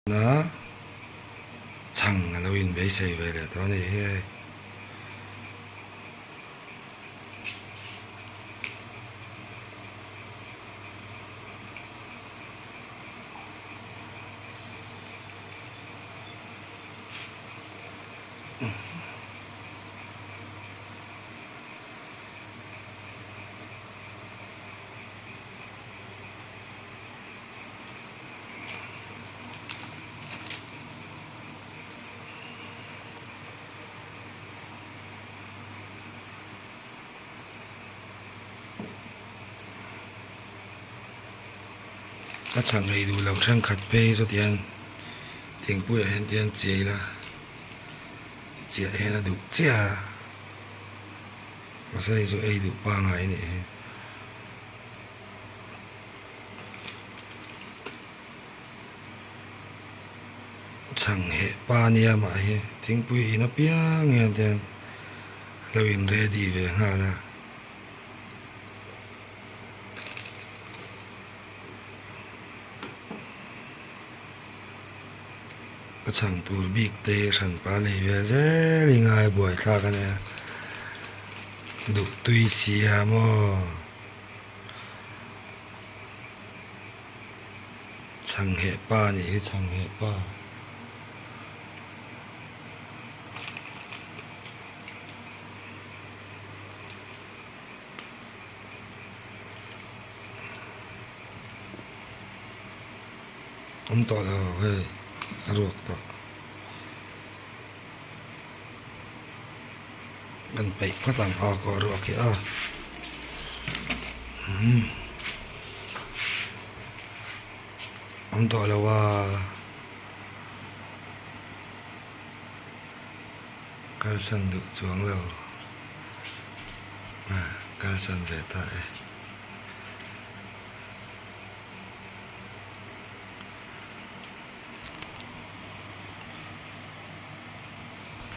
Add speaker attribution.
Speaker 1: nó chẳng là win bấy xây về là đó này he nó chẳng này đủ lòng sang khát phê cho tiền tiền bùi hẹn tiền chế là chế hẹn là đủ chế mà sao cho ấy đủ 3 ngày này chẳng hệ 3 nia mà he tiền bùi nó biếng hẹn tiền là win ready về ha là chẳng tụi big tê chẳng pa lì về dễ li ngay buổi ta cái này đủ tùy xì à mò chẳng hệ pa nhỉ chẳng hệ pa ông tỏ là hơi ruột tỏ gần bảy phát làm họ có ruột kìa ông tỏ làว่าการสั่นดุจวงเราการสั่นเสียตาย